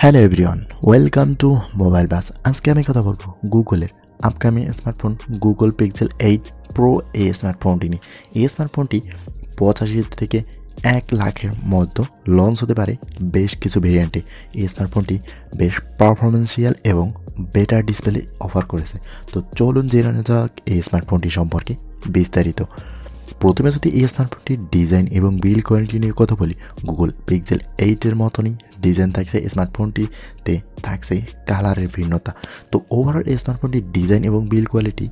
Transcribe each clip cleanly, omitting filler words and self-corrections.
Hello everyone, welcome to mobile bus. আজকে আমি কথা বলবো গুগলের upcoming smartphone Google Pixel 8 pro এই স্মার্টফোনটি নিয়ে। এই স্মার্টফোনটি 85 থেকে 1 লাখের মধ্যে লঞ্চ হতে পারে বেশ কিছু ভেরিয়েন্টে। এই স্মার্টফোনটি বেশ পারফরমেন্সিয়াল এবং বেটার ডিসপ্লে অফার করেছে। তো চলুন জেনে নেওয়া যাক এই স্মার্টফোনটি সম্পর্কে বিস্তারিত। প্রথমে যদি এই স্মার্টফোনটির ডিজাইন এবং বিল্ড কোয়ালিটি নিয়ে কথা বলি, গুগল পিক্সেল 8-এর মতনই ডিজাইন থাকছে। স্মার্টফোনটিতে থাকছে কালারের ভিন্নতা। তো ওভারঅল এই স্মার্টফোনটির ডিজাইন এবং বিল্ড কোয়ালিটি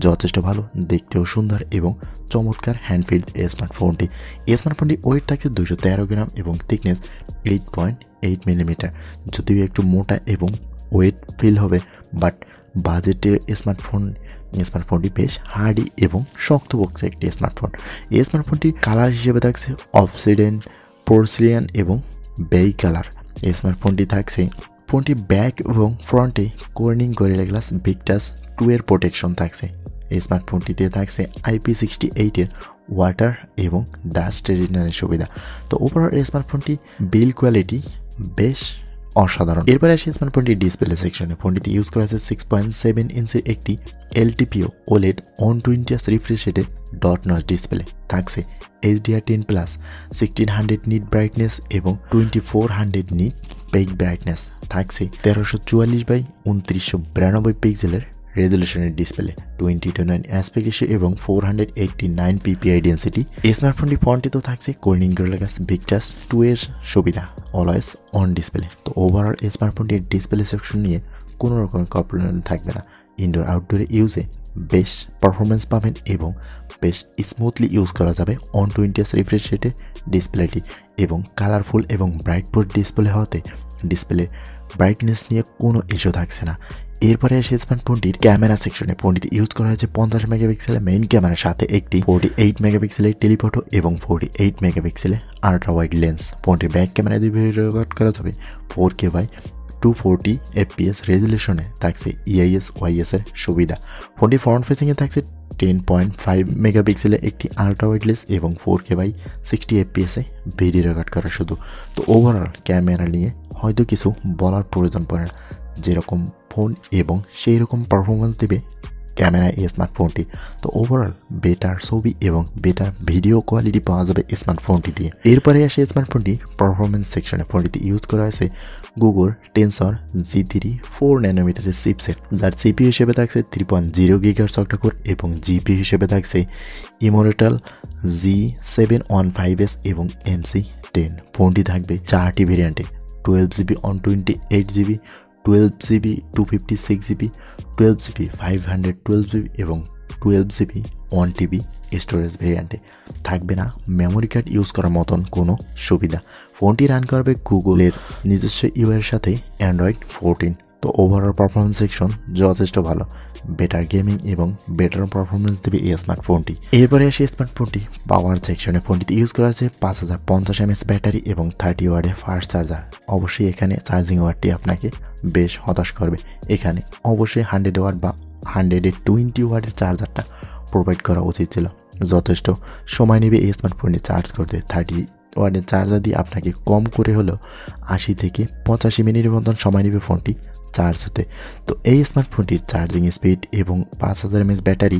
যথেষ্ট ভালো, দেখতেও সুন্দর এবং চমৎকার হ্যান্ডফিল্ড এই স্মার্টফোনটি। এই স্মার্টফোনটি ওয়েট থাকছে 213 গ্রাম এবং থিকনেস 8.8 মিলিমিটার। যদিও একটু মোটা এবং ওয়েট ফিল হবে, বাট বাজেটের স্মার্টফোনটি বেশ হার্ডি এবং শক্তপোক্ত একটি স্মার্টফোন। এই স্মার্টফোনটির কালার হিসেবে থাকছে অবসিডিয়ান, পোর্সিলিয়ান এবং বেই কালার। এই স্মার্টফোনটি থাকছে ফোনটির ব্যাক এবং ফ্রন্টে কর্নিং গরিলা গ্লাস ভিক্টাস 2 এর প্রোটেকশন থাকছে। এই স্মার্টফোনটিতে থাকছে IP68-এর ওয়াটার এবং ডাস্ট রেজিস্ট্যান্সের সুবিধা। তো ওভারঅল এই স্মার্টফোনটি বিল্ড কোয়ালিটি বেশ অসাধারণ। এরপরে আসে স্মার্টফোনটির ডিসপ্লে সেকশনে। ফোনটিতে ইউজ করা হয়েছে 6.7 ইঞ্চির একটি LTPO OLED 120 রিফ্রেশ রেটের ডট নচ ডিসপ্লে। থাকছে HDR10+, 1600 নিট ব্রাইটনেস এবং 2400 নিট পেক ব্রাইটনেস। থাকছে 1344x2992 পিক্সেলের রেজলিউশনের ডিসপ্লে, 20:9 অ্যাসপেক্ট রেশিও এবং 489 PPI ডেন্সিটি। এই স্মার্টফোনটি ফ্রন্টে থাকছে কর্নিং গরিলা গ্লাস ভিক্টাস 2 এর সুবিধা, অলওয়েজ অন ডিসপ্লে। তো ওভারঅল এই স্মার্টফোনটির ডিসপ্লে সেকশন নিয়ে কোনো রকমের কমপ্লেন থাকবে না। ইনডোর আউটডোরে ইউজে বেশ পারফরমেন্স পাবেন এবং বেশ স্মুথলি ইউজ করা যাবে 120 রিফ্রেশ রেটে ডিসপ্লেটি এবং কালারফুল এবং ব্রাইট বোর্ড ডিসপ্লে হওয়াতে ডিসপ্লে ব্রাইটনেস নিয়ে কোনো ইস্যু থাকছে না। এরপরে আসে স্মার্টফোনটির ক্যামেরা সেকশনে। ফোনটিতে ইউজ করা হয়েছে 50 মেগাপিক্সেলের মেইন ক্যামেরার সাথে একটি 48 মেগাপিক্সেলের টেলিফটো এবং 48 মেগাপিক্সেলের আল্ট্রা ওয়াইড লেন্স। ফোনটির ব্যাক ক্যামেরা দিয়ে ভিডিও রেকর্ড করা যাবে 4K/240 FPS রেজলিউশনে। থাকছে EIS/OIS এর সুবিধা। ফোনটির ফ্রন্ট ফেসিংয়ে থাকছে 10.5 মেগাপিক্সেলের একটি আল্ট্রা ওয়াইড লেন্স এবং 4K/60 FPS ভিডিও রেকর্ড করা শুধু। তো ওভারঅল ক্যামেরা নিয়ে হয়তো কিছু বলার প্রয়োজন পড়ে না, যেরকম ফোন এবং সেই রকম পারফরমেন্স দেবে ক্যামেরা এই স্মার্টফোনটি। তো ওভারঅল বেটার ছবি এবং বেটার ভিডিও কোয়ালিটি পাওয়া যাবে স্মার্টফোনটি দিয়ে। এরপরে আসে স্মার্টফোনটির পারফরমেন্স সেকশনে। ফোনটিতে ইউজ করা হয়েছে গুগল টেনসর G3 4 ন্যানোমিটারের চিপসেট, যার CPU হিসেবে থাকছে 3.0 GHz অক্টাকোর এবং GPU হিসেবে থাকছে ইমোরেটাল G715S এবং MC10। ফোনটি থাকবে 4টি ভেরিয়েন্টে, 12GB 128GB, 12GB 256GB, 12GB 512GB এবং 12GB 1TB স্টোরেজ ভেরিয়েন্টে। থাকবে না মেমোরি কার্ড ইউজ করার মতন কোনো সুবিধা। ফোনটি রান করবে গুগলের নিজস্ব ইউআই এর সাথে অ্যান্ড্রয়েড 14। তো ওভারঅল পারফরমেন্স সেকশন যথেষ্ট ভালো, বেটার গেমিং এবং বেটার পারফরমেন্স দেবে এই স্মার্টফোনটি। এরপরে আসে স্মার্টফোনটি পাওয়ার সেকশনে। ফোনটিতে ইউজ করা আছে 5050 mAh ব্যাটারি এবং 30 ওয়াটের ফাস্ট চার্জার। অবশ্যই এখানে চার্জিং ওয়াটটি আপনাকে বেশ হতাশ করবে। এখানে অবশ্যই 100 ওয়াট বা 120 ওয়াটের চার্জারটা প্রোভাইড করা উচিত ছিল। যথেষ্ট সময় নেবে এই স্মার্টফোনটি চার্জ করতে। 30 ওয়াটের চার্জার দিয়ে আপনাকে কম করে হলেও 80 থেকে 85 মিনিটের মতন সময় নেবে ফোনটি চার্জ হতে। তো এই স্মার্টফোনটির চার্জিং স্পিড এবং 5000 mAh ব্যাটারি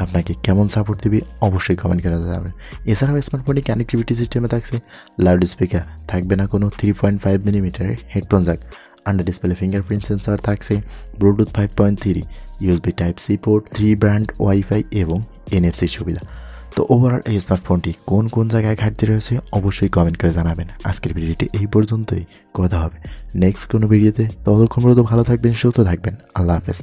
আপনাকে কেমন সাপোর্ট দেবে অবশ্যই কমেন্ট করা যাবে। এছাড়াও স্মার্টফোনটি কানেক্টিভিটি সিস্টেমে থাকছে লাউড স্পিকার, থাকবে না কোনো 3.5 মিলিমিটারের headphone jack, under display fingerprint sensor থাকছে, Bluetooth 5.3, USB Type-C port, 3 brand wifi এবং NFC সুবিধা। তো ওভারঅল এই স্মার্টফোনটি কোন কোন জায়গায় ঘাটতি রয়েছে অবশ্যই কমেন্ট করে জানাবেন। আজকের ভিডিওটি এই পর্যন্তই, কথা হবে নেক্সট কোনো ভিডিওতে। ততক্ষণ পর্যন্ত ভালো থাকবেন, সুস্থ থাকবেন। আল্লাহ হাফেজ।